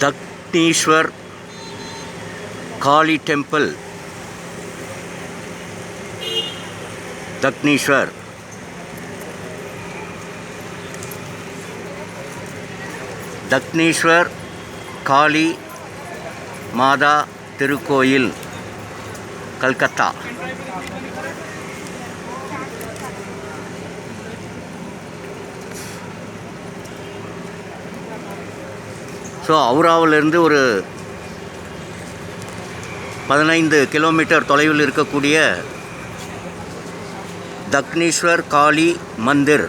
Dakshineswar Kali temple, Dakshineswar Dakshineswar Kali माता तिरुकोयल Calcutta. So அவுராவிலிருந்து ஒரு 15 kilometre தொலைவில் இருக்கக்கூடிய தக்னீஸ்வர் காளி மந்திர்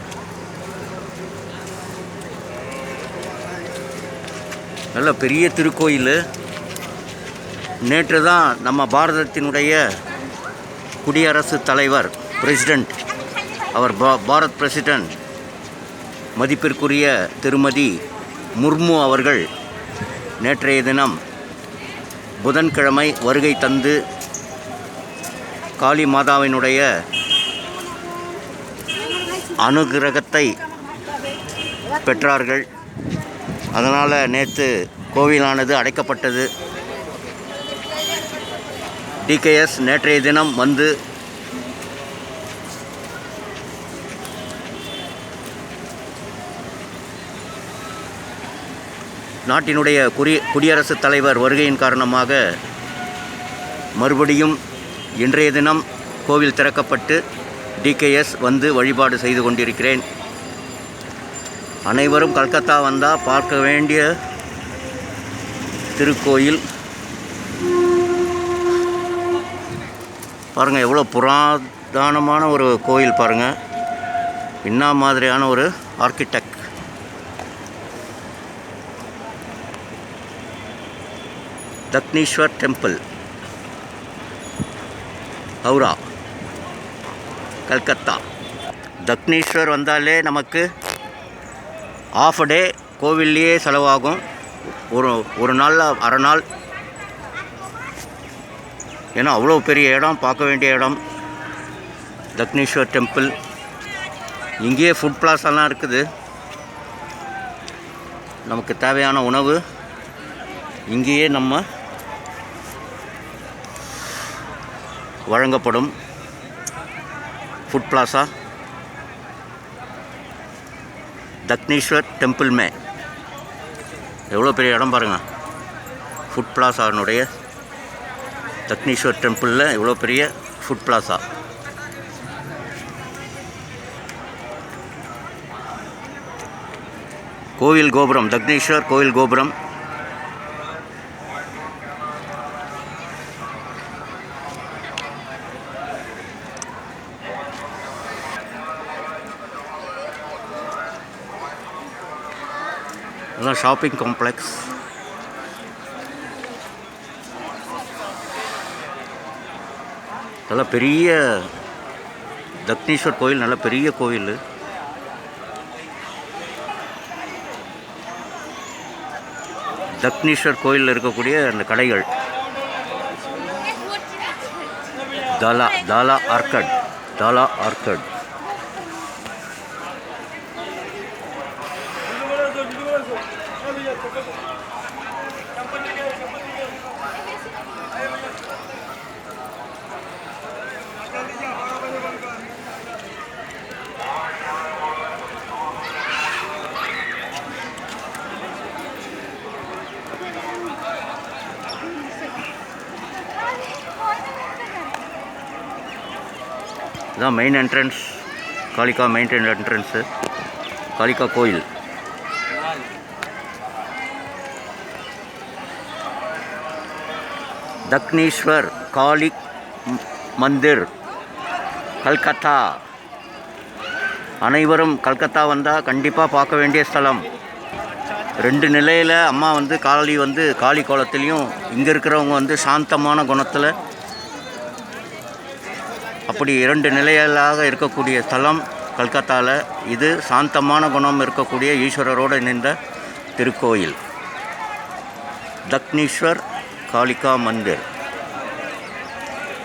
நல்ல பெரிய திருக்கோயில். நேற்று தான் நம்ம பாரதத்தினுடைய குடியரசுத் தலைவர் பிரசிடெண்ட், அவர் பாரத் பிரசிடெண்ட் மதிப்பிற்குரிய திருமதி முர்மு அவர்கள் நேற்றைய தினம் புதன்கிழமை வருகை தந்து காளி மாதாவினுடைய அனுகிரகத்தை பெற்றார்கள். அதனால் நேற்று கோவிலானது அடைக்கப்பட்டது. டிகேஎஸ் நேற்றைய தினம் வந்து நாட்டினுடைய குடியரசுத் தலைவர் வருகையின் காரணமாக மறுபடியும் இன்றைய தினம் கோவில் திறக்கப்பட்டு டிகேஎஸ் வந்து வழிபாடு செய்து கொண்டிருக்கிறேன். அனைவரும் கல்கத்தா வந்தால் பார்க்க வேண்டிய திருக்கோயில். பாருங்கள், எவ்வளோ புராதனமான ஒரு கோயில் பாருங்கள். என்ன மாதிரியான ஒரு ஆர்கிடெக்ட். दक्षिणेश्वर टेम्पल, हौरा, कलकत्ता. दक्षिणेश्वर வந்தாலே நமக்கு ஆஃப் டே கோவில்லையே செலவாகும். ஒரு நாளில் அரை நாள். ஏன்னா அவ்வளோ பெரிய இடம், பார்க்க வேண்டிய இடம் தக்னீஸ்வர் டெம்பிள். இங்கேயே ஃபுட் பிளாஸெல்லாம் இருக்குது. நமக்கு தேவையான உணவு இங்கேயே நம்ம வழங்கப்படும். फूड प्लाजा दक्षिणेश्वर टेम्पल में एवलो பெரிய இடம் பாருங்க. ஃபுட் பிளாசானுடைய தக்னீஸ்வர் டெம்பிளில் எவ்வளோ பெரிய ஃபுட் பிளாசா. கோவில் கோபுரம், தக்னீஸ்வர் கோவில் கோபுரம். இதெல்லாம் ஷாப்பிங் காம்ப்ளெக்ஸ். நல்ல பெரிய தக்னீஸ்வர் கோயில், நல்ல பெரிய கோவில். தக்னீஸ்வர் கோயிலில் இருக்கக்கூடிய அந்த கடைகள் தாலா ஆர்கட். இதுதான் main entrance, Kalika main entrance, Kalika கோயில். दक्षिणेश्वर काली मंदिर कलकत्ता. அனைவரும் கல்கத்தா வந்தால் கண்டிப்பாக பார்க்க வேண்டிய ஸ்தலம். 2 நிலையில் அம்மா காளி கோலத்துலேயும், இங்கே இருக்கிறவங்க சாந்தமான குணத்தில், அப்படி 2 நிலைகளாக இருக்கக்கூடிய ஸ்தலம் கல்கத்தாவில். இது சாந்தமான குணம் இருக்கக்கூடிய ஈஸ்வரரோடு இணைந்த திருக்கோயில் दक्षिणेश्वर कालिका मंदिर.